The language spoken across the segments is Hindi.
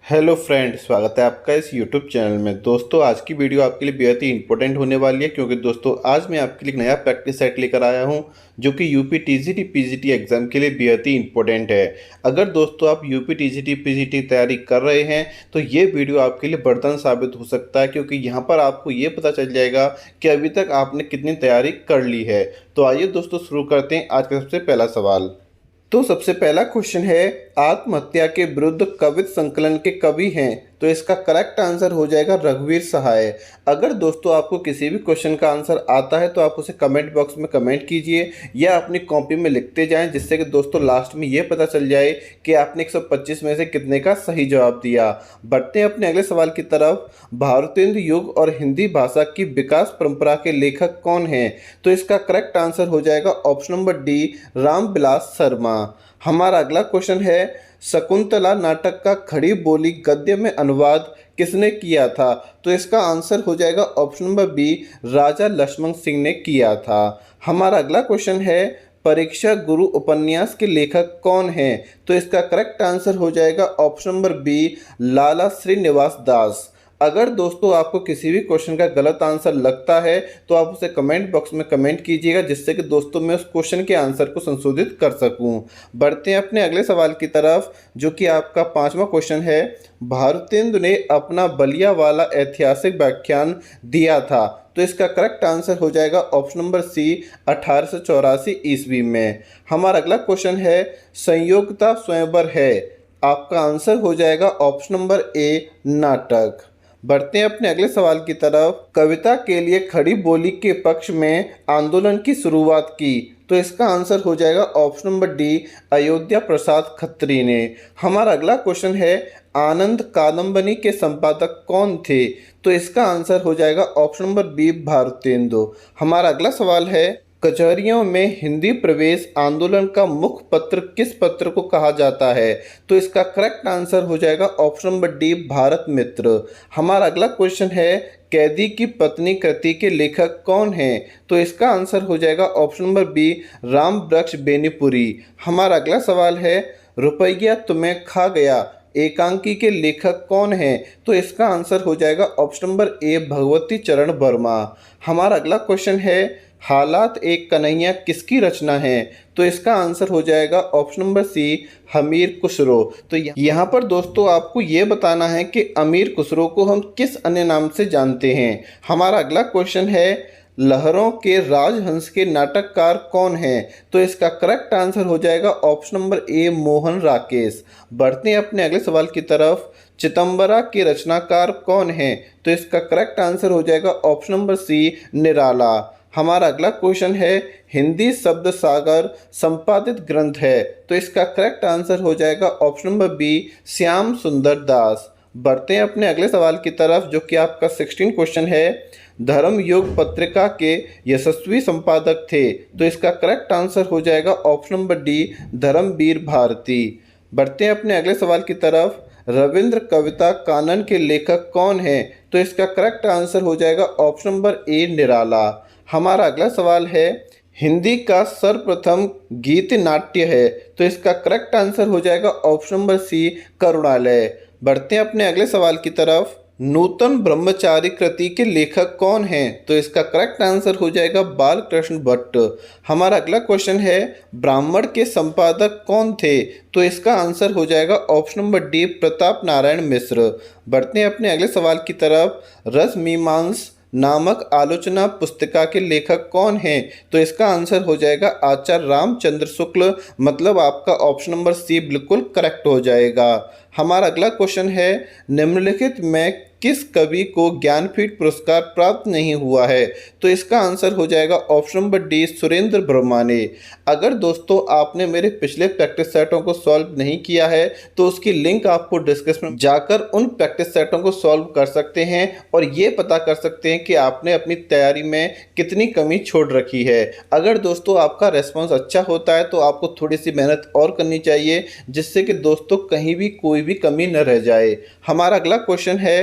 हेलो फ्रेंड, स्वागत है आपका इस यूट्यूब चैनल में। दोस्तों, आज की वीडियो आपके लिए बेहद ही इंपॉर्टेंट होने वाली है, क्योंकि दोस्तों आज मैं आपके लिए एक नया प्रैक्टिस सेट लेकर आया हूं जो कि यूपी टीजीटी पीजीटी एग्जाम के लिए बेहद ही इंपॉर्टेंट है। अगर दोस्तों आप यूपी टीजीटी पीजीटी तैयारी कर रहे हैं तो ये वीडियो आपके लिए वरदान साबित हो सकता है, क्योंकि यहाँ पर आपको ये पता चल जाएगा कि अभी तक आपने कितनी तैयारी कर ली है। तो आइए दोस्तों शुरू करते हैं आज का सबसे पहला सवाल। तो सबसे पहला क्वेश्चन है, आत्महत्या के विरुद्ध कवित संकलन के कवि हैं? तो इसका करेक्ट आंसर हो जाएगा रघुवीर सहाय। अगर दोस्तों आपको किसी भी क्वेश्चन का आंसर आता है तो आप उसे कमेंट बॉक्स में कमेंट कीजिए या अपनी कॉपी में लिखते जाएं, जिससे कि दोस्तों लास्ट में ये पता चल जाए कि आपने 125 में से कितने का सही जवाब दिया। बढ़ते हैं अपने अगले सवाल की तरफ। भारतेंदु युग और हिंदी भाषा की विकास परंपरा के लेखक कौन हैं? तो इसका करेक्ट आंसर हो जाएगा option number D, Ramvilas Sharma. हमारा अगला क्वेश्चन है, शकुंतला नाटक का खड़ी बोली गद्य में अनुवाद किसने किया था? तो इसका आंसर हो जाएगा ऑप्शन नंबर बी, राजा लक्ष्मण सिंह ने किया था। हमारा अगला क्वेश्चन है, परीक्षा गुरु उपन्यास के लेखक कौन हैं? तो इसका करेक्ट आंसर हो जाएगा ऑप्शन नंबर बी, लाला श्रीनिवास दास। अगर दोस्तों आपको किसी भी क्वेश्चन का गलत आंसर लगता है तो आप उसे कमेंट बॉक्स में कमेंट कीजिएगा, जिससे कि दोस्तों मैं उस क्वेश्चन के आंसर को संशोधित कर सकूं। बढ़ते हैं अपने अगले सवाल की तरफ, जो कि आपका पांचवा क्वेश्चन है। भारतेंदु ने अपना बलिया वाला ऐतिहासिक व्याख्यान दिया था? तो इसका करेक्ट आंसर हो जाएगा ऑप्शन नंबर सी, 1884 ईस्वी में। हमारा अगला क्वेश्चन है, संयोगता स्वयंवर है? आपका आंसर हो जाएगा ऑप्शन नंबर ए, नाटक। बढ़ते हैं अपने अगले सवाल की तरफ। कविता के लिए खड़ी बोली के पक्ष में आंदोलन की शुरुआत की? तो इसका आंसर हो जाएगा option number D, Ayodhya Prasad Khatri ने। हमारा अगला क्वेश्चन है, आनंद कादम्बनी के संपादक कौन थे? तो इसका आंसर हो जाएगा ऑप्शन नंबर बी, भारतेंदु। हमारा अगला सवाल है, कचहरियों में हिंदी प्रवेश आंदोलन का मुख्य पत्र किस पत्र को कहा जाता है? तो इसका करेक्ट आंसर हो जाएगा ऑप्शन नंबर डी, भारत मित्र। हमारा अगला क्वेश्चन है, कैदी की पत्नी कृति के लेखक कौन हैं? तो इसका आंसर हो जाएगा ऑप्शन नंबर बी, राम वृक्ष बेनीपुरी। हमारा अगला सवाल है, रुपया तुम्हें खा गया एकांकी के लेखक कौन हैं? तो इसका आंसर हो जाएगा ऑप्शन नंबर ए, भगवती चरण वर्मा। हमारा अगला क्वेश्चन है, हालात एक कन्हैया किसकी रचना है? तो इसका आंसर हो जाएगा ऑप्शन नंबर सी, अमीर खुसरो। तो यहाँ पर दोस्तों आपको ये बताना है कि अमीर खुसरो को हम किस अन्य नाम से जानते हैं। हमारा अगला क्वेश्चन है, लहरों के राजहंस के नाटककार कौन हैं? तो इसका करेक्ट आंसर हो जाएगा ऑप्शन नंबर ए, मोहन राकेश। बढ़ते हैं अपने अगले सवाल की तरफ। चिदंबरा के रचनाकार कौन हैं? तो इसका करेक्ट आंसर हो जाएगा ऑप्शन नंबर सी, निराला। हमारा अगला क्वेश्चन है, हिंदी शब्द सागर संपादित ग्रंथ है? तो इसका करेक्ट आंसर हो जाएगा ऑप्शन नंबर बी, श्याम सुंदर दास। बढ़ते हैं अपने अगले सवाल की तरफ, जो कि आपका 16 क्वेश्चन है। धर्म युग पत्रिका के यशस्वी संपादक थे? तो इसका करेक्ट आंसर हो जाएगा option number D, Dharamvir Bharati. बढ़ते हैं अपने अगले सवाल की तरफ। रविंद्र कविता कानन के लेखक कौन हैं? तो इसका करेक्ट आंसर हो जाएगा ऑप्शन नंबर ए, निराला। हमारा अगला सवाल है, हिंदी का सर्वप्रथम गीत नाट्य है? तो इसका करेक्ट आंसर हो जाएगा ऑप्शन नंबर सी, करुणालय। बढ़ते हैं अपने अगले सवाल की तरफ। नूतन ब्रह्मचारी कृति के लेखक कौन हैं? तो इसका करेक्ट आंसर हो जाएगा बालकृष्ण भट्ट। हमारा अगला क्वेश्चन है, ब्राह्मण के संपादक कौन थे? तो इसका आंसर हो जाएगा option number D, Pratap Narayan Mishra. बढ़ते हैं अपने अगले सवाल की तरफ। रसमीमांस नामक आलोचना पुस्तिका के लेखक कौन हैं? तो इसका आंसर हो जाएगा आचार्य रामचंद्र शुक्ल। मतलब आपका ऑप्शन नंबर सी बिल्कुल करेक्ट हो जाएगा। हमारा अगला क्वेश्चन है, निम्नलिखित में किस कवि को ज्ञानपीठ पुरस्कार प्राप्त नहीं हुआ है? तो इसका आंसर हो जाएगा option number D, Surendra Verma ने। अगर दोस्तों आपने मेरे पिछले प्रैक्टिस सेटों को सॉल्व नहीं किया है तो उसकी लिंक आपको डिस्क्रिप्शन में जाकर उन प्रैक्टिस सेटों को सॉल्व कर सकते हैं और ये पता कर सकते हैं कि आपने अपनी तैयारी में कितनी कमी छोड़ रखी है। अगर दोस्तों आपका रेस्पॉन्स अच्छा होता है तो आपको थोड़ी सी मेहनत और करनी चाहिए, जिससे कि दोस्तों कहीं भी कोई भी कमी न रह जाए। हमारा अगला क्वेश्चन है,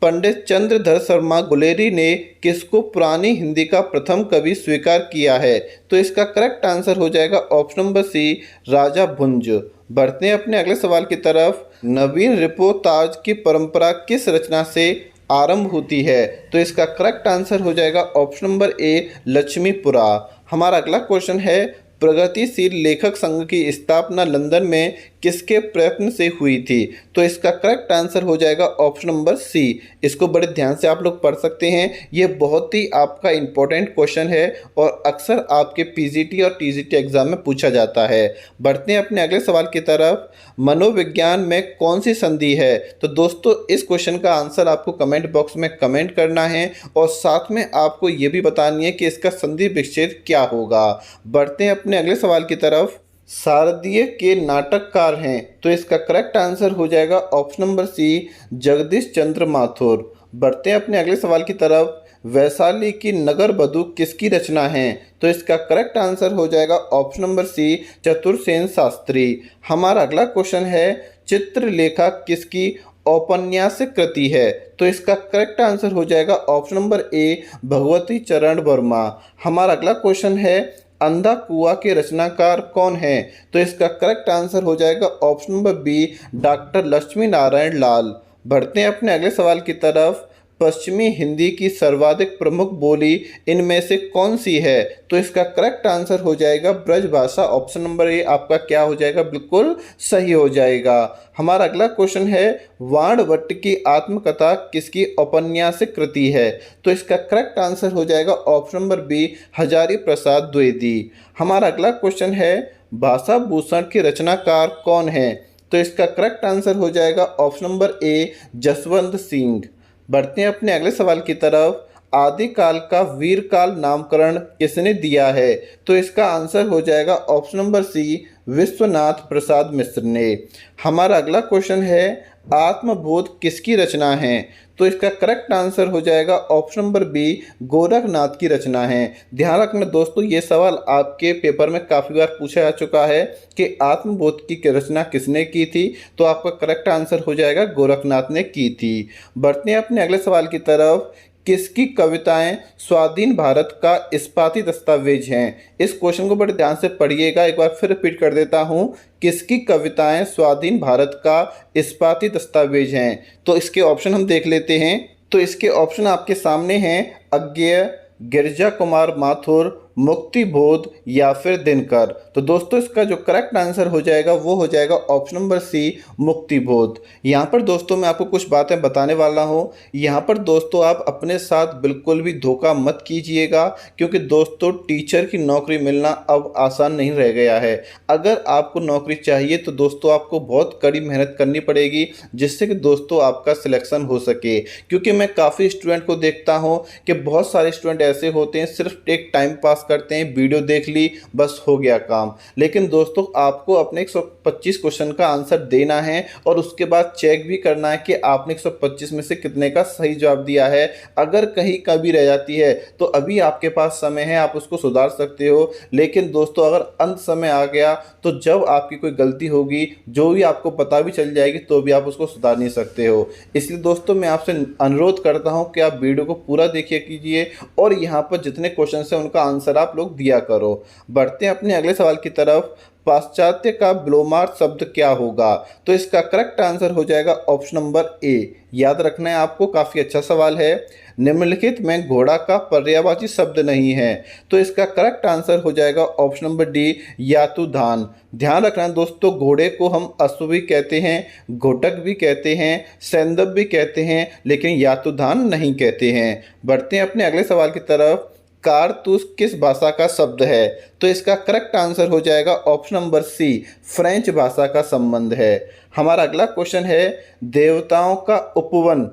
पंडित चंद्रधर शर्मा गुलेरी ने किसको पुरानी हिंदी का प्रथम कवि स्वीकार किया है? तो इसका करेक्ट आंसर हो जाएगा ऑप्शन नंबर सी, राजा भुंज। बढ़ते हैं अपने अगले सवाल की तरफ। नवीन रिपोर्ताज की परंपरा किस रचना से आरंभ होती है? तो इसका करेक्ट आंसर हो जाएगा ऑप्शन नंबर ए, लक्ष्मीपुरा। हमारा अगला क्वेश्चन है, प्रगतिशील लेखक संघ की स्थापना लंदन में किसके प्रयत्न से हुई थी? तो इसका करेक्ट आंसर हो जाएगा ऑप्शन नंबर सी। इसको बड़े ध्यान से आप लोग पढ़ सकते हैं, ये बहुत ही आपका इम्पोर्टेंट क्वेश्चन है और अक्सर आपके पीजीटी और टीजीटी एग्जाम में पूछा जाता है। बढ़ते हैं अपने अगले सवाल की तरफ। मनोविज्ञान में कौन सी संधि है? तो दोस्तों इस क्वेश्चन का आंसर आपको कमेंट बॉक्स में कमेंट करना है और साथ में आपको ये भी बतानी है कि इसका संधि विच्छेद क्या होगा। बढ़ते हैं अपने अगले सवाल की तरफ। शारदीय के नाटककार हैं, तो इसका करेक्ट आंसर हो जाएगा ऑप्शन नंबर सी, जगदीश चंद्र माथुर। बढ़ते हैं अपने अगले सवाल की तरफ। वैशाली की नगर बधू किसकी रचना है? तो इसका करेक्ट आंसर हो जाएगा option number C, Chatursen Shastri. हमारा अगला क्वेश्चन है, चित्रलेखा किसकी औपन्यासिक कृति है? तो इसका करेक्ट आंसर हो जाएगा ऑप्शन नंबर ए, भगवती चरण वर्मा। हमारा अगला क्वेश्चन है, अंधा कुआं के रचनाकार कौन है? तो इसका करेक्ट आंसर हो जाएगा option number B, doctor Lakshmi Narayan Lal. बढ़ते हैं अपने अगले सवाल की तरफ। पश्चिमी हिंदी की सर्वाधिक प्रमुख बोली इनमें से कौन सी है? तो इसका करेक्ट आंसर हो जाएगा ब्रजभाषा। ऑप्शन नंबर ए आपका क्या हो जाएगा? बिल्कुल सही हो जाएगा। हमारा अगला क्वेश्चन है, वाणभट्ट की आत्मकथा किसकी औपन्यासिक कृति है? तो इसका करेक्ट आंसर हो जाएगा option number B, Hazari Prasad Dwivedi. हमारा अगला क्वेश्चन है, भाषा भूषण के रचनाकार कौन है? तो इसका करेक्ट आंसर हो जाएगा ऑप्शन नंबर ए, जसवंत सिंह। बढ़ते हैं अपने अगले सवाल की तरफ। आदिकाल का वीरकाल नामकरण किसने दिया है? तो इसका आंसर हो जाएगा ऑप्शन नंबर सी, विश्वनाथ प्रसाद मिश्र ने। हमारा अगला क्वेश्चन है, आत्मबोध किसकी रचना है? तो इसका करेक्ट आंसर हो जाएगा ऑप्शन नंबर बी, गोरखनाथ की रचना है। ध्यान रखना दोस्तों, ये सवाल आपके पेपर में काफ़ी बार पूछा जा चुका है कि आत्मबोध की रचना किसने की थी? तो आपका करेक्ट आंसर हो जाएगा गोरखनाथ ने की थी। बढ़ते हैं अपने अगले सवाल की तरफ। किसकी कविताएं स्वाधीन भारत का इस्पाती दस्तावेज हैं? इस क्वेश्चन को बड़े ध्यान से पढ़िएगा, एक बार फिर रिपीट कर देता हूं। किसकी कविताएं स्वाधीन भारत का इस्पाती दस्तावेज हैं? तो इसके ऑप्शन हम देख लेते हैं। तो इसके ऑप्शन आपके सामने हैं, अज्ञेय, गिरिजा कुमार माथुर, मुक्तिबोध या फिर दिनकर। तो दोस्तों इसका जो करेक्ट आंसर हो जाएगा वो हो जाएगा ऑप्शन नंबर सी, मुक्तिबोध। यहाँ पर दोस्तों मैं आपको कुछ बातें बताने वाला हूँ। यहाँ पर दोस्तों आप अपने साथ बिल्कुल भी धोखा मत कीजिएगा, क्योंकि दोस्तों टीचर की नौकरी मिलना अब आसान नहीं रह गया है। अगर आपको नौकरी चाहिए तो दोस्तों आपको बहुत कड़ी मेहनत करनी पड़ेगी, जिससे कि दोस्तों आपका सिलेक्शन हो सके। क्योंकि मैं काफ़ी स्टूडेंट को देखता हूँ कि बहुत सारे स्टूडेंट ऐसे होते हैं, सिर्फ एक टाइम पास करते हैं, वीडियो देख ली बस हो गया काम। लेकिन दोस्तों आपको अपने 125 क्वेश्चन का आंसर देना है और उसके बाद चेक भी करना है कि आपने 125 में से कितने का सही जवाब दिया है। अगर कहीं कभी रह जाती है तो अभी आपके पास समय है, आप उसको सुधार सकते हो। लेकिन दोस्तों अगर अंत समय आ गया तो जब आपकी कोई गलती होगी, जो भी आपको पता भी चल जाएगी, तो भी आप उसको सुधार नहीं सकते हो। इसलिए दोस्तों मैं आपसे अनुरोध करता हूं कि आप वीडियो को पूरा देखिए कीजिए और यहाँ पर जितने क्वेश्चन हैं उनका आंसर आप लोग दिया करो। बढ़ते हैं अपने अगले सवाल की तरफ। पाश्चात्य का विलोमार्थ शब्द क्या होगा? तो इसका करेक्ट आंसर हो जाएगा ऑप्शन नंबर ए। याद रखना है आपको, काफ़ी अच्छा सवाल है। निम्नलिखित में घोड़ा का पर्यायवाची शब्द नहीं है, तो इसका करेक्ट आंसर हो जाएगा ऑप्शन नंबर डी, यातुधान। ध्यान रखना दोस्तों, घोड़े को हम अश्व भी कहते हैं, घोटक भी कहते हैं, सैंदव भी कहते हैं, लेकिन यातुधान नहीं कहते हैं। बढ़ते हैं अपने अगले सवाल की तरफ। कारतूस किस भाषा का शब्द है? तो इसका करेक्ट आंसर हो जाएगा ऑप्शन नंबर सी, फ्रेंच भाषा का संबंध है। हमारा अगला क्वेश्चन है, देवताओं का उपवन।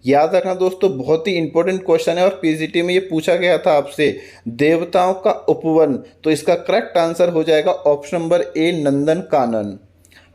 याद रखना दोस्तों, बहुत ही इंपॉर्टेंट क्वेश्चन है और पीजीटी में ये पूछा गया था आपसे, देवताओं का उपवन। तो इसका करेक्ट आंसर हो जाएगा ऑप्शन नंबर ए, नंदन कानन।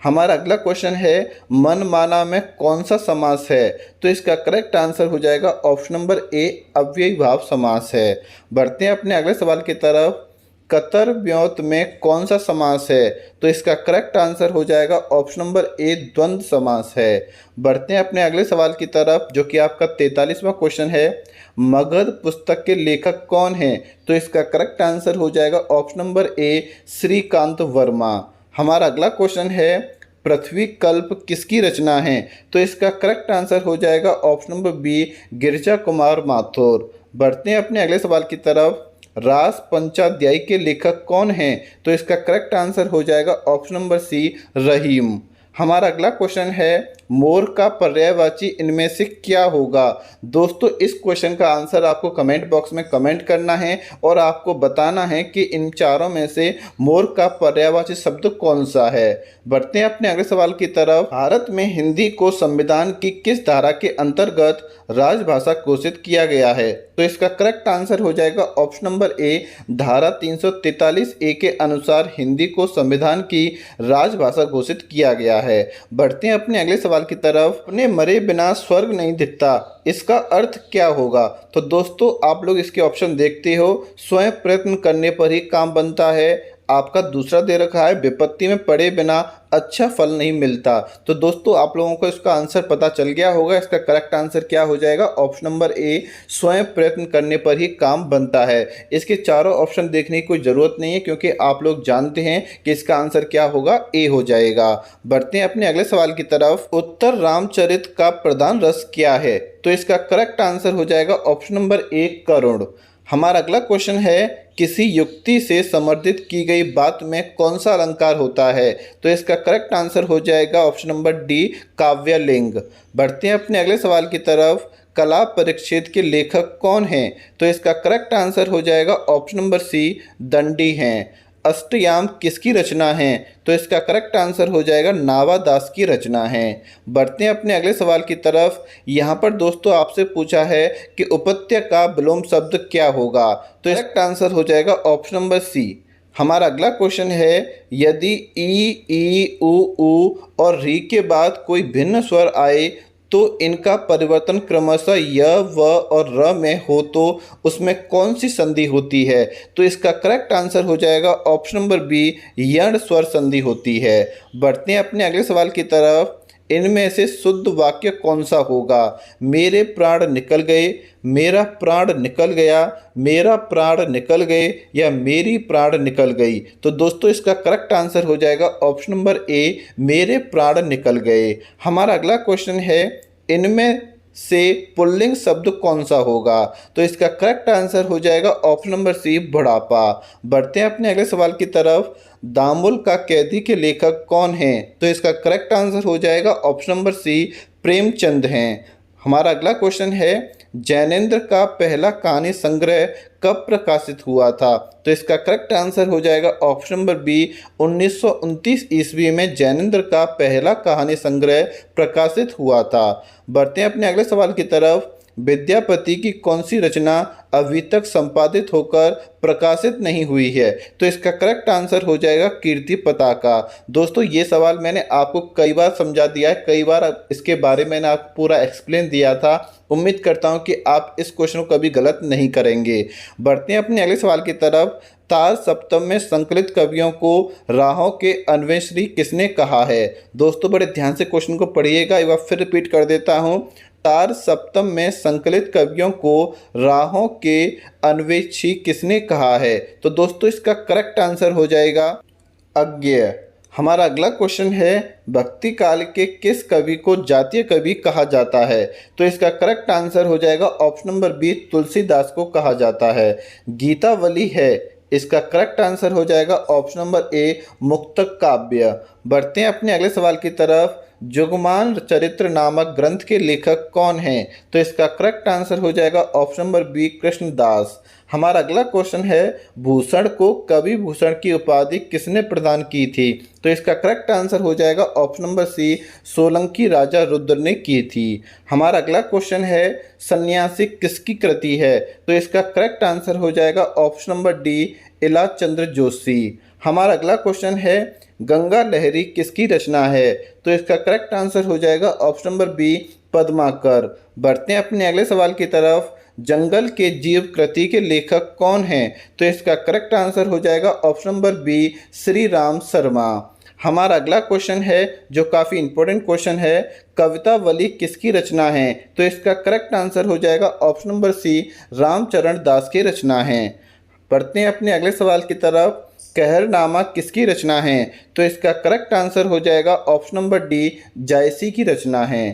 हमारा अगला क्वेश्चन है, मनमाना में कौन सा समास है? तो इसका करेक्ट आंसर हो जाएगा ऑप्शन नंबर ए, अव्ययी भाव समास है। बढ़ते हैं अपने अगले सवाल की तरफ। कतर व्योत में कौन सा समास है? तो इसका करेक्ट आंसर हो जाएगा ऑप्शन नंबर ए, द्वंद्व समास है। बढ़ते हैं अपने अगले सवाल की तरफ, जो कि आपका 43वां क्वेश्चन है। मगध पुस्तक के लेखक कौन हैं? तो इसका करेक्ट आंसर हो जाएगा option number A, Shrikant Verma. हमारा अगला क्वेश्चन है, पृथ्वी कल्प किसकी रचना है? तो इसका करेक्ट आंसर हो जाएगा option number B, Girija Kumar Mathur. बढ़ते हैं अपने अगले सवाल की तरफ। रास पंचाध्यायी के लेखक कौन हैं? तो इसका करेक्ट आंसर हो जाएगा ऑप्शन नंबर सी, रहीम। हमारा अगला क्वेश्चन है, मोर का पर्यायवाची इनमें से क्या होगा? दोस्तों इस क्वेश्चन का आंसर आपको कमेंट बॉक्स में कमेंट करना है और आपको बताना है कि इन चारों में से मोर का पर्यायवाची शब्द कौन सा है। बढ़ते हैं अपने अगले सवाल की तरफ। भारत में हिंदी को संविधान की किस धारा के अंतर्गत राजभाषा घोषित किया गया है? तो इसका करेक्ट आंसर हो जाएगा ऑप्शन नंबर ए, धारा 343A के अनुसार हिंदी को संविधान की राजभाषा घोषित किया गया है। बढ़ते हैं अपने अगले सवाल की तरफ। अपने मरे बिना स्वर्ग नहीं दिखता, इसका अर्थ क्या होगा? तो दोस्तों आप लोग इसके ऑप्शन देखते हो, स्वयं प्रयत्न करने पर ही काम बनता है। आपका दूसरा दे रखा है, विपत्ति में पड़े बिना अच्छा फल नहीं मिलता। तो दोस्तों आप लोगों को इसका आंसर पता चल गया होगा। इसका करेक्ट आंसर क्या हो जाएगा? ऑप्शन नंबर ए, स्वयं प्रयत्न करने पर ही काम बनता है। इसके चारों ऑप्शन देखने की कोई ज़रूरत नहीं है क्योंकि आप लोग जानते हैं कि इसका आंसर क्या होगा, ए हो जाएगा। बढ़ते हैं अपने अगले सवाल की तरफ। उत्तर रामचरित का प्रधान रस क्या है? तो इसका करेक्ट आंसर हो जाएगा ऑप्शन नंबर ए, करुण। हमारा अगला क्वेश्चन है, किसी युक्ति से समर्थित की गई बात में कौन सा अलंकार होता है? तो इसका करेक्ट आंसर हो जाएगा ऑप्शन नंबर डी, काव्यलिंग। बढ़ते हैं अपने अगले सवाल की तरफ। कला परिच्छेद के लेखक कौन हैं? तो इसका करेक्ट आंसर हो जाएगा ऑप्शन नंबर सी, दंडी हैं। अष्टयाम किसकी रचना है? तो इसका करेक्ट आंसर हो जाएगा नावादास की रचना है। बढ़ते हैं अपने अगले सवाल की तरफ। यहाँ पर दोस्तों आपसे पूछा है कि उपत्य का विलोम शब्द क्या होगा? तो करेक्ट आंसर हो जाएगा ऑप्शन नंबर सी। हमारा अगला क्वेश्चन है, यदि ई उ ऊ और री के बाद कोई भिन्न स्वर आए तो इनका परिवर्तन क्रमशः य, व और र में हो तो उसमें कौन सी संधि होती है? तो इसका करेक्ट आंसर हो जाएगा ऑप्शन नंबर बी, यण स्वर संधि होती है। बढ़ते हैं अपने अगले सवाल की तरफ। इनमें से शुद्ध वाक्य कौन सा होगा? मेरे प्राण निकल गए, मेरा प्राण निकल गया, मेरा प्राण निकल गए या मेरी प्राण निकल गई? तो दोस्तों इसका करेक्ट आंसर हो जाएगा ऑप्शन नंबर ए, मेरे प्राण निकल गए। हमारा अगला क्वेश्चन है, इनमें से पुल्लिंग शब्द कौन सा होगा? तो इसका करेक्ट आंसर हो जाएगा ऑप्शन नंबर सी, बुढ़ापा। बढ़ते हैं अपने अगले सवाल की तरफ। दामुल का कैदी के लेखक कौन हैं? तो इसका करेक्ट आंसर हो जाएगा ऑप्शन नंबर सी, प्रेमचंद हैं। हमारा अगला क्वेश्चन है, जैनेन्द्र का पहला कहानी संग्रह कब प्रकाशित हुआ था? तो इसका करेक्ट आंसर हो जाएगा ऑप्शन नंबर बी, 1929 ईस्वी में जैनेन्द्र का पहला कहानी संग्रह प्रकाशित हुआ था। बढ़ते हैं अपने अगले सवाल की तरफ। विद्यापति की कौन सी रचना अभी तक संपादित होकर प्रकाशित नहीं हुई है? तो इसका करेक्ट आंसर हो जाएगा कीर्ति पताका। दोस्तों ये सवाल मैंने आपको कई बार समझा दिया है, कई बार इसके बारे में मैंने आपको पूरा एक्सप्लेन दिया था। उम्मीद करता हूं कि आप इस क्वेश्चन को कभी गलत नहीं करेंगे। बढ़ते हैं अपने अगले सवाल की तरफ। तार सप्तम में संकलित कवियों को राहों के अन्वेषी किसने कहा है? दोस्तों बड़े ध्यान से क्वेश्चन को पढ़िएगा, एक बार फिर रिपीट कर देता हूं। तार सप्तम में संकलित कवियों को राहों के अन्वेषी किसने कहा है? तो दोस्तों इसका करेक्ट आंसर हो जाएगा अज्ञेय। हमारा अगला क्वेश्चन है, भक्ति काल के किस कवि को जातीय कवि कहा जाता है? तो इसका करेक्ट आंसर हो जाएगा ऑप्शन नंबर बी, तुलसीदास को कहा जाता है। गीतावली है, इसका करेक्ट आंसर हो जाएगा ऑप्शन नंबर ए, मुक्तक काव्य। बढ़ते हैं अपने अगले सवाल की तरफ। जुगमान चरित्र नामक ग्रंथ के लेखक कौन हैं? तो इसका करेक्ट आंसर हो जाएगा ऑप्शन नंबर बी, कृष्णदास। हमारा अगला क्वेश्चन है, भूषण को कवि भूषण की उपाधि किसने प्रदान की थी? तो इसका करेक्ट आंसर हो जाएगा ऑप्शन नंबर सी, सोलंकी राजा रुद्र ने की थी। हमारा अगला क्वेश्चन है, सन्यासी किसकी कृति है? तो इसका करेक्ट आंसर हो जाएगा ऑप्शन नंबर डी, इला चंद्र जोशी। हमारा अगला क्वेश्चन है, गंगा लहरी किसकी रचना है? तो इसका करेक्ट आंसर हो जाएगा ऑप्शन नंबर बी, पद्माकर। बढ़ते हैं अपने अगले सवाल की तरफ। जंगल के जीव कृति के लेखक कौन हैं? तो इसका करेक्ट आंसर हो जाएगा option number B, Shri Ram Sharma. हमारा अगला क्वेश्चन है जो काफ़ी इंपॉर्टेंट क्वेश्चन है, कवितावली किसकी रचना है? तो इसका करेक्ट आंसर हो जाएगा ऑप्शन नंबर सी, रामचरण दास की रचना है। बढ़ते हैं अपने अगले सवाल की तरफ। कहरनामा किसकी रचना है? तो इसका करेक्ट आंसर हो जाएगा ऑप्शन नंबर डी, जायसी की रचना है।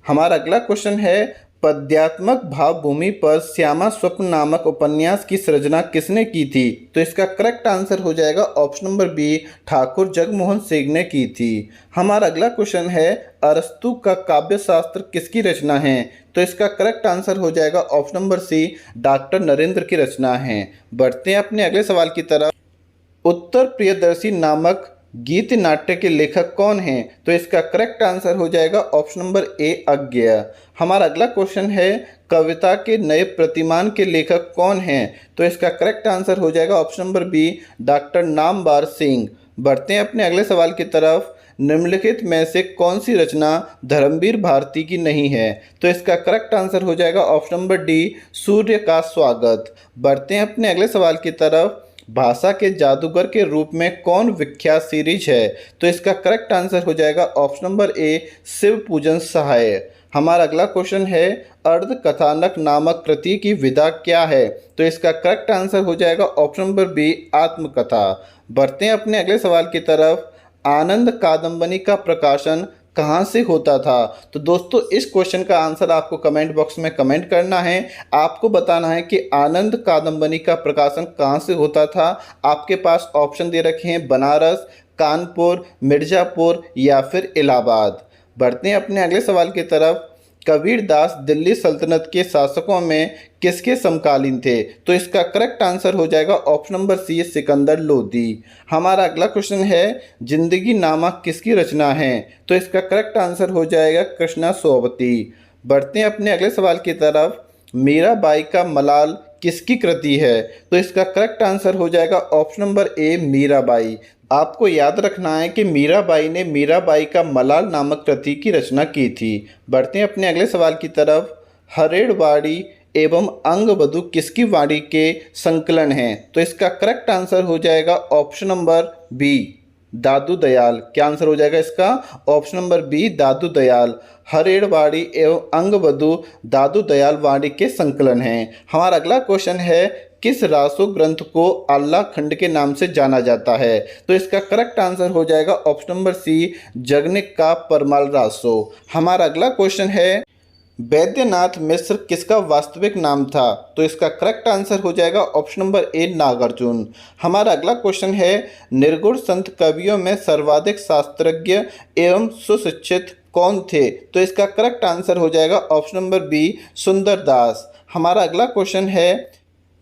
हमारा अगला क्वेश्चन है, पद्यात्मक भावभूमि पर श्यामा स्वप्न नामक उपन्यास की सृजना किसने की थी? तो इसका करेक्ट आंसर हो जाएगा option number B, Thakur Jagmohan Singh ने की थी। हमारा अगला क्वेश्चन है, अरस्तु का काव्य शास्त्र किसकी रचना है? तो इसका करेक्ट आंसर हो जाएगा option number C, doctor Narendra की रचना है। बढ़ते हैं अपने अगले सवाल की तरफ। उत्तर प्रियदर्शी नामक गीत नाट्य के लेखक कौन हैं? तो इसका करेक्ट आंसर हो जाएगा ऑप्शन नंबर ए, अज्ञेय। हमारा अगला क्वेश्चन है, कविता के नए प्रतिमान के लेखक कौन हैं? तो इसका करेक्ट आंसर हो जाएगा option number B, doctor Namvar Singh. बढ़ते हैं अपने अगले सवाल की तरफ। निम्नलिखित में से कौन सी रचना धर्मवीर भारती की नहीं है? तो इसका करेक्ट आंसर हो जाएगा ऑप्शन नंबर डी, सूर्य का स्वागत। बढ़ते हैं अपने अगले सवाल की तरफ। भाषा के जादूगर के रूप में कौन विख्यात सीरीज है? तो इसका करेक्ट आंसर हो जाएगा ऑप्शन नंबर ए, शिव पूजन सहाय। हमारा अगला क्वेश्चन है, अर्ध कथानक नामक कृति की विधा क्या है? तो इसका करेक्ट आंसर हो जाएगा ऑप्शन नंबर बी, आत्मकथा। बढ़ते हैं अपने अगले सवाल की तरफ। आनंद कादंबनी का प्रकाशन कहाँ से होता था? तो दोस्तों इस क्वेश्चन का आंसर आपको कमेंट बॉक्स में कमेंट करना है। आपको बताना है कि आनंद कादंबनी का प्रकाशन कहाँ से होता था। आपके पास ऑप्शन दे रखे हैं, बनारस, कानपुर, मिर्ज़ापुर या फिर इलाहाबाद। बढ़ते हैं अपने अगले सवाल की तरफ। कबीरदास दिल्ली सल्तनत के शासकों में किसके समकालीन थे? तो इसका करेक्ट आंसर हो जाएगा option number C, Sikandar Lodi. हमारा अगला क्वेश्चन है, जिंदगी नामा किसकी रचना है? तो इसका करेक्ट आंसर हो जाएगा कृष्णा सोबती। बढ़ते हैं अपने अगले सवाल की तरफ। मीराबाई का मलाल किसकी कृति है? तो इसका करेक्ट आंसर हो जाएगा ऑप्शन नंबर ए, मीराबाई। आपको याद रखना है कि मीराबाई ने मीराबाई का मलाल नामक कृति की रचना की थी। बढ़ते हैं अपने अगले सवाल की तरफ। हरेड़वाड़ी एवं अंगवधु किसकी वाणी के संकलन हैं? तो इसका करेक्ट आंसर हो जाएगा ऑप्शन नंबर बी, दादू दयाल। क्या आंसर हो जाएगा इसका? ऑप्शन नंबर बी, दादू दयाल। हरेड़वाड़ी एवं अंगवधु दादू दयाल वाणी के संकलन हैं। हमारा अगला क्वेश्चन है, किस रासो ग्रंथ को आल्हा खंड के नाम से जाना जाता है? तो इसका करेक्ट आंसर हो जाएगा ऑप्शन नंबर सी, जगनिक का परमाल रासो। हमारा अगला क्वेश्चन है, वैद्यनाथ मिश्र किसका वास्तविक नाम था? तो इसका करेक्ट आंसर हो जाएगा ऑप्शन नंबर ए, नागार्जुन। हमारा अगला क्वेश्चन है, निर्गुण संत कवियों में सर्वाधिक शास्त्रज्ञ एवं सुशिक्षित कौन थे? तो इसका करेक्ट आंसर हो जाएगा ऑप्शन नंबर बी, सुंदरदास। हमारा अगला क्वेश्चन है,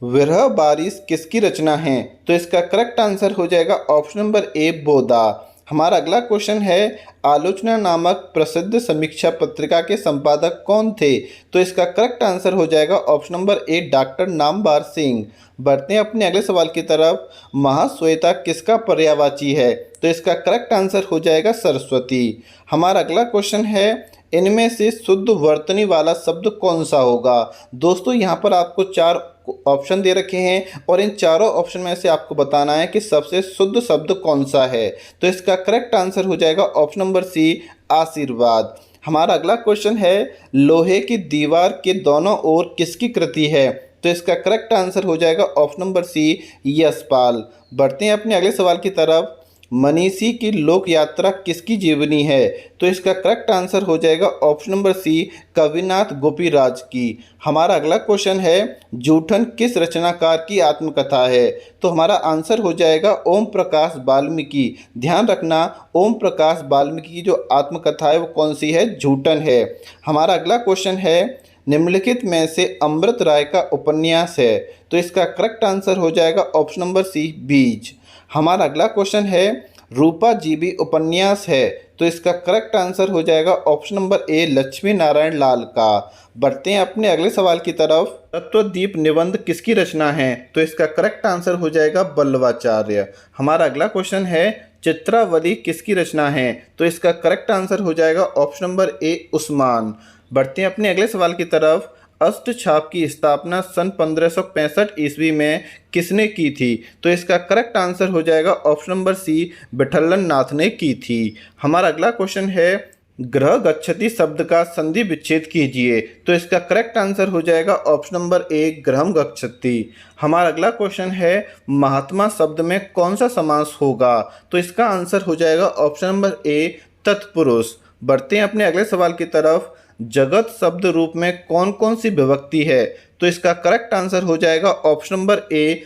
विरह बारिश किसकी रचना है? तो इसका करेक्ट आंसर हो जाएगा ऑप्शन नंबर ए, बोधा। हमारा अगला क्वेश्चन है, आलोचना नामक प्रसिद्ध समीक्षा पत्रिका के संपादक कौन थे? तो इसका करेक्ट आंसर हो जाएगा ऑप्शन नंबर ए, डॉक्टर नामवर सिंह। बढ़ते हैं अपने अगले सवाल की तरफ। महाश्वेता किसका पर्यायवाची है? तो इसका करेक्ट आंसर हो जाएगा सरस्वती। हमारा अगला क्वेश्चन है, इनमें से शुद्ध वर्तनी वाला शब्द कौन सा होगा? दोस्तों यहाँ पर आपको 4 ऑप्शन दे रखे हैं और इन चारों ऑप्शन में से आपको बताना है कि सबसे शुद्ध शब्द कौन सा है। तो इसका करेक्ट आंसर हो जाएगा ऑप्शन नंबर सी, आशीर्वाद। हमारा अगला क्वेश्चन है, लोहे की दीवार के दोनों ओर किसकी कृति है? तो इसका करेक्ट आंसर हो जाएगा ऑप्शन नंबर सी, यशपाल। बढ़ते हैं अपने अगले सवाल की तरफ। मनीषी की लोक यात्रा किसकी जीवनी है? तो इसका करेक्ट आंसर हो जाएगा ऑप्शन नंबर सी, कविनाथ गोपीराज की। हमारा अगला क्वेश्चन है, जूठन किस रचनाकार की आत्मकथा है? तो हमारा आंसर हो जाएगा ओम प्रकाश वाल्मीकि। ध्यान रखना, ओम प्रकाश वाल्मीकि की जो आत्मकथा है वो कौन सी है? जूठन है। हमारा अगला क्वेश्चन है, निम्नलिखित में से अमृत राय का उपन्यास है? तो इसका करेक्ट आंसर हो जाएगा ऑप्शन नंबर सी, बीज। हमारा अगला क्वेश्चन है, रूपा जीबी उपन्यास है? तो इसका करेक्ट आंसर हो जाएगा option number A, Lakshmi Narayan Lal का। बढ़ते हैं अपने अगले सवाल की तरफ। तत्वदीप निबंध किसकी रचना है? तो इसका करेक्ट आंसर हो जाएगा बल्लवाचार्य। हमारा अगला क्वेश्चन है, चित्रावली किसकी रचना है? तो इसका करेक्ट आंसर हो जाएगा ऑप्शन नंबर ए, उस्मान। बढ़ते हैं अपने अगले सवाल की तरफ। अष्टछाप की स्थापना सन 1565 ईस्वी में किसने की थी? तो इसका करेक्ट आंसर हो जाएगा ऑप्शन नंबर सी, विठलन नाथ ने की थी। हमारा अगला क्वेश्चन है, ग्रह गच्छति शब्द का संधि विच्छेद कीजिए। तो इसका करेक्ट आंसर हो जाएगा ऑप्शन नंबर ए, ग्रहम गच्छति। हमारा अगला क्वेश्चन है, महात्मा शब्द में कौन सा समास होगा? तो इसका आंसर हो जाएगा ऑप्शन नंबर ए, तत्पुरुष। बढ़ते हैं अपने अगले सवाल की तरफ। जगत शब्द रूप में कौन कौन सी विभक्ति है? तो इसका करेक्ट आंसर हो जाएगा ऑप्शन नंबर ए,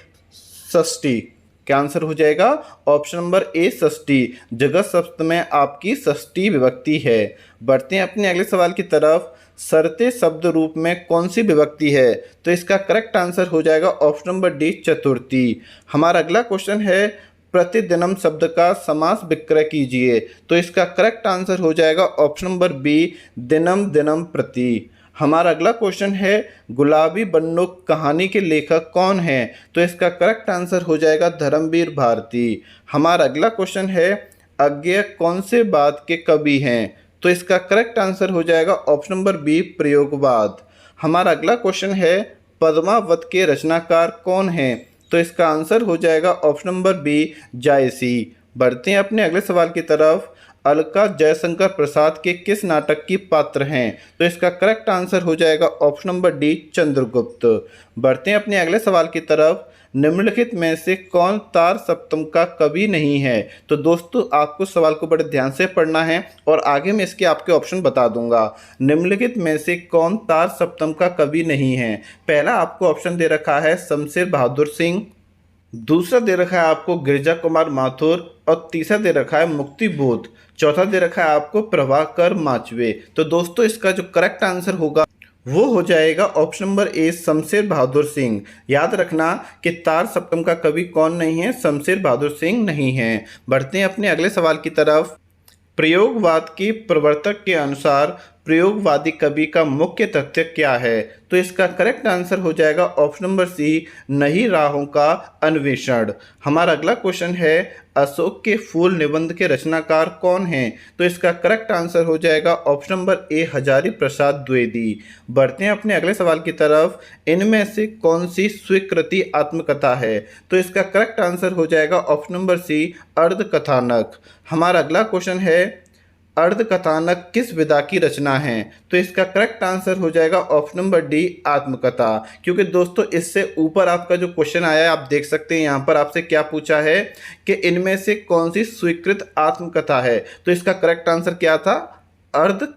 षष्ठी। क्या आंसर हो जाएगा? ऑप्शन नंबर ए, षष्ठी। जगत शब्द में आपकी षष्ठी विभक्ति है। बढ़ते हैं अपने अगले सवाल की तरफ। सरते शब्द रूप में कौन सी विभक्ति है? तो इसका करेक्ट आंसर हो जाएगा ऑप्शन नंबर डी, चतुर्थी। हमारा अगला क्वेश्चन है, प्रतिदिनम शब्द का समास विक्रय कीजिए। तो इसका करेक्ट आंसर हो जाएगा ऑप्शन नंबर बी, दिनम दिनम प्रति। हमारा अगला क्वेश्चन है, गुलाबी बन्नूक कहानी के लेखक कौन हैं? तो इसका करेक्ट आंसर हो जाएगा धर्मवीर भारती। हमारा अगला क्वेश्चन है, अज्ञेय कौन से वाद के कवि हैं? तो इसका करेक्ट आंसर हो जाएगा ऑप्शन नंबर बी, प्रयोगवाद। हमारा अगला क्वेश्चन है, पद्मावत के रचनाकार कौन हैं? तो इसका आंसर हो जाएगा ऑप्शन नंबर बी, जायसी। बढ़ते हैं अपने अगले सवाल की तरफ। अलका जयशंकर प्रसाद के किस नाटक की पात्र हैं? तो इसका करेक्ट आंसर हो जाएगा ऑप्शन नंबर डी, चंद्रगुप्त। बढ़ते हैं अपने अगले सवाल की तरफ। निम्नलिखित में से कौन तार सप्तम का कवि नहीं है? तो दोस्तों आपको सवाल को बड़े ध्यान से पढ़ना है और आगे मैं इसके आपके ऑप्शन बता दूंगा। निम्नलिखित में से कौन तार सप्तम का कवि नहीं है? पहला आपको ऑप्शन दे रखा है शमशेर बहादुर सिंह, दूसरा दे रखा है आपको गिरिजा कुमार माथुर और तीसरा दे रखा है मुक्ति बोध, चौथा दे रखा है आपको प्रभाकर माचवे। तो दोस्तों इसका जो करेक्ट आंसर होगा वो हो जाएगा ऑप्शन नंबर ए, शमशेर बहादुर सिंह। याद रखना कि तार सप्तम का कवि कौन नहीं है? शमशेर बहादुर सिंह नहीं है। बढ़ते हैं अपने अगले सवाल की तरफ। प्रयोगवाद के प्रवर्तक के अनुसार प्रयोगवादी कवि का मुख्य तथ्य क्या है? तो इसका करेक्ट आंसर हो जाएगा ऑप्शन नंबर सी, नई राहों का अन्वेषण। हमारा अगला क्वेश्चन है, अशोक के फूल निबंध के रचनाकार कौन हैं? तो इसका करेक्ट आंसर हो जाएगा ऑप्शन नंबर ए, हजारी प्रसाद द्विवेदी। बढ़ते हैं अपने अगले सवाल की तरफ। इनमें से कौन सी स्वीकृति आत्मकथा है? तो इसका करेक्ट आंसर हो जाएगा ऑप्शन नंबर सी, अर्धकथानक। हमारा अगला क्वेश्चन है, अर्धकथानक किस विधा की रचना है? तो इसका करेक्ट आंसर हो जाएगा ऑप्शन नंबर डी, आत्मकथा। क्योंकि दोस्तों इससे ऊपर आपका जो क्वेश्चन आया है आप देख सकते हैं यहाँ पर आपसे क्या पूछा है कि इनमें से कौन सी स्वीकृत आत्मकथा है? तो इसका करेक्ट आंसर क्या था? अर्ध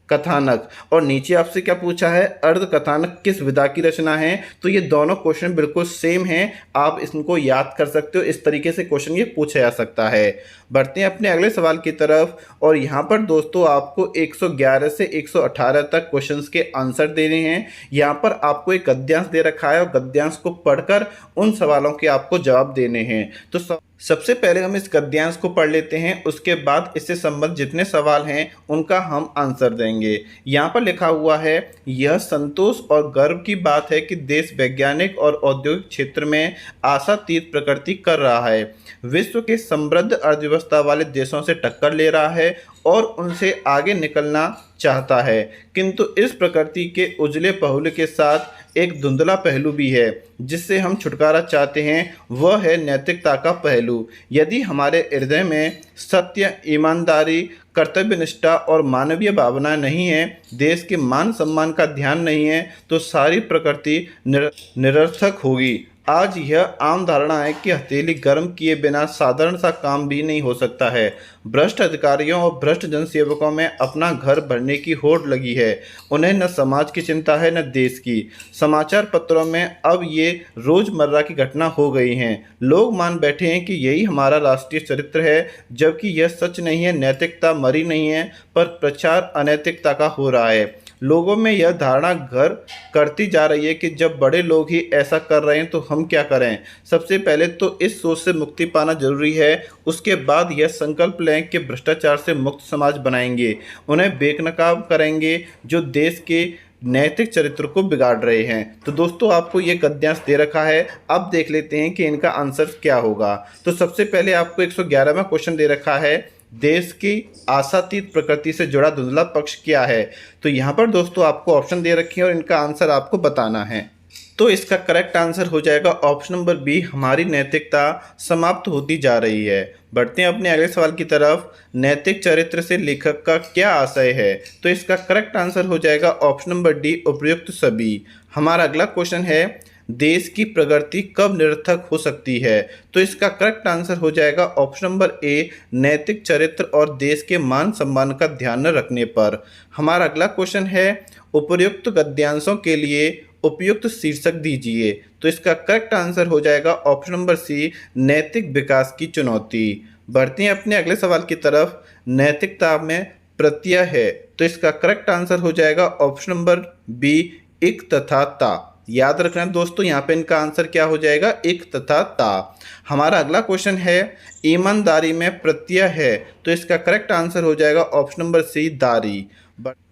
कथानक। और नीचे आपसे क्या पूछा है? अर्ध कथानक किस विधा की रचना है? तो ये दोनों क्वेश्चन बिल्कुल सेम हैं, आप इसको याद कर सकते हो। इस तरीके से क्वेश्चन ये पूछा जा सकता है। बढ़ते हैं अपने अगले सवाल की तरफ और यहाँ पर दोस्तों आपको 111 से 118 तक क्वेश्चंस के आंसर देने हैं। यहाँ पर आपको एक गद्यांश दे रखा है और गद्यांश को पढ़कर उन सवालों के आपको जवाब देने हैं। तो सबसे पहले हम इस गद्यांश को पढ़ लेते हैं, उसके बाद इससे संबंधित जितने सवाल हैं उनका हम आंसर देंगे। यहाँ पर लिखा हुआ है, यह संतोष और गर्व की बात है कि देश वैज्ञानिक और औद्योगिक क्षेत्र में आशातीत प्रगति कर रहा है, विश्व के समृद्ध अर्थव्यवस्था वाले देशों से टक्कर ले रहा है और उनसे आगे निकलना चाहता है, किंतु इस प्रकृति के उजले पहलू के साथ एक धुंधला पहलू भी है जिससे हम छुटकारा चाहते हैं, वह है नैतिकता का पहलू। यदि हमारे हृदय में सत्य, ईमानदारी, कर्तव्यनिष्ठा और मानवीय भावना नहीं है, देश के मान सम्मान का ध्यान नहीं है, तो सारी प्रकृति निरर्थक होगी। आज यह आम धारणा है कि हथेली गर्म किए बिना साधारण सा काम भी नहीं हो सकता है। भ्रष्ट अधिकारियों और भ्रष्ट जनसेवकों में अपना घर भरने की होड़ लगी है। उन्हें न समाज की चिंता है न देश की। समाचार पत्रों में अब ये रोज़मर्रा की घटना हो गई हैं। लोग मान बैठे हैं कि यही हमारा राष्ट्रीय चरित्र है, जबकि यह सच नहीं है। नैतिकता मरी नहीं है, पर प्रचार अनैतिकता का हो रहा है। लोगों में यह धारणा घर करती जा रही है कि जब बड़े लोग ही ऐसा कर रहे हैं तो हम क्या करें। सबसे पहले तो इस सोच से मुक्ति पाना जरूरी है, उसके बाद यह संकल्प लें कि भ्रष्टाचार से मुक्त समाज बनाएंगे, उन्हें बेनकाब करेंगे जो देश के नैतिक चरित्र को बिगाड़ रहे हैं। तो दोस्तों आपको ये गद्यांश दे रखा है, अब देख लेते हैं कि इनका आंसर क्या होगा। तो सबसे पहले आपको 111वां क्वेश्चन दे रखा है, देश की आशातीत प्रकृति से जुड़ा धुंधला पक्ष क्या है। तो यहाँ पर दोस्तों आपको ऑप्शन दे रखे हैं और इनका आंसर आपको बताना है। तो इसका करेक्ट आंसर हो जाएगा ऑप्शन नंबर बी, हमारी नैतिकता समाप्त होती जा रही है। बढ़ते हैं अपने अगले सवाल की तरफ। नैतिक चरित्र से लेखक का क्या आशय है? तो इसका करेक्ट आंसर हो जाएगा ऑप्शन नंबर डी, उपयुक्त सभी। हमारा अगला क्वेश्चन है, देश की प्रगति कब निरर्थक हो सकती है? तो इसका करेक्ट आंसर हो जाएगा ऑप्शन नंबर ए, नैतिक चरित्र और देश के मान सम्मान का ध्यान न रखने पर। हमारा अगला क्वेश्चन है, उपर्युक्त गद्यांशों के लिए उपयुक्त शीर्षक दीजिए। तो इसका करेक्ट आंसर हो जाएगा ऑप्शन नंबर सी, नैतिक विकास की चुनौती। बढ़ते हैं अपने अगले सवाल की तरफ। नैतिकता में प्रत्यय है, तो इसका करेक्ट आंसर हो जाएगा ऑप्शन नंबर बी, इक तथा ता। याद रखना दोस्तों, यहाँ पे इनका आंसर क्या हो जाएगा, इक तथा ता। हमारा अगला क्वेश्चन है, ईमानदारी में प्रत्यय है, तो इसका करेक्ट आंसर हो जाएगा ऑप्शन नंबर सी, दारी।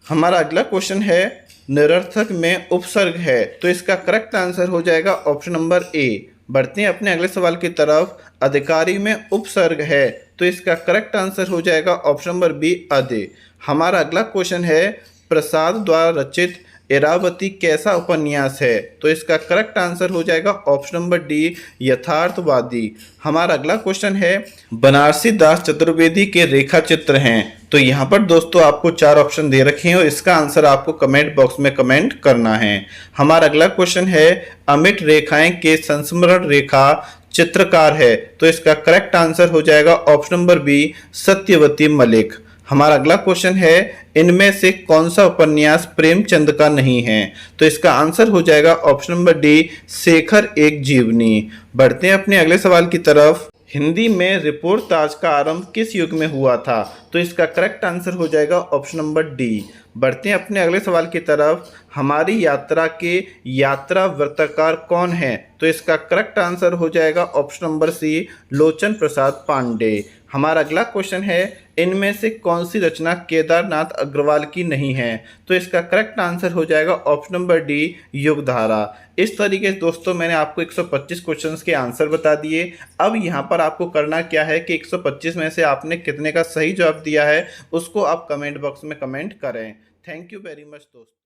हमारा अगला क्वेश्चन है, निरर्थक में उपसर्ग है, तो इसका करेक्ट आंसर हो जाएगा ऑप्शन नंबर ए। बढ़ते हैं अपने अगले सवाल की तरफ। अधिकारी में उपसर्ग है, तो इसका करेक्ट आंसर हो जाएगा ऑप्शन नंबर बी, अधि। हमारा अगला क्वेश्चन है, प्रसाद द्वारा रचित इरावती कैसा उपन्यास है? तो इसका करेक्ट आंसर हो जाएगा ऑप्शन नंबर डी, यथार्थवादी। हमारा अगला क्वेश्चन है, बनारसी दास चतुर्वेदी के रेखा चित्र हैं। तो यहाँ पर दोस्तों आपको 4 ऑप्शन दे रखे हैं और इसका आंसर आपको कमेंट बॉक्स में कमेंट करना है। हमारा अगला क्वेश्चन है, अमिट रेखाएं के संस्मरण रेखा चित्रकार है, तो इसका करेक्ट आंसर हो जाएगा option number B, Satyavati Malik. हमारा अगला क्वेश्चन है, इनमें से कौन सा उपन्यास प्रेमचंद का नहीं है? तो इसका आंसर हो जाएगा ऑप्शन नंबर डी, शेखर एक जीवनी। बढ़ते हैं अपने अगले सवाल की तरफ। हिंदी में रिपोर्टाज का आरंभ किस युग में हुआ था? तो इसका करेक्ट आंसर हो जाएगा ऑप्शन नंबर डी। बढ़ते हैं अपने अगले सवाल की तरफ। हमारी यात्रा के यात्रा वर्तकार कौन है? तो इसका करेक्ट आंसर हो जाएगा ऑप्शन नंबर सी, लोचन प्रसाद पांडे। हमारा अगला क्वेश्चन है, इनमें से कौन सी रचना केदारनाथ अग्रवाल की नहीं है? तो इसका करेक्ट आंसर हो जाएगा ऑप्शन नंबर डी, युगधारा। इस तरीके से दोस्तों मैंने आपको 125 क्वेश्चंस के आंसर बता दिए। अब यहाँ पर आपको करना क्या है कि 125 में से आपने कितने का सही जवाब दिया है उसको आप कमेंट बॉक्स में कमेंट करें। थैंक यू वेरी मच दोस्तों।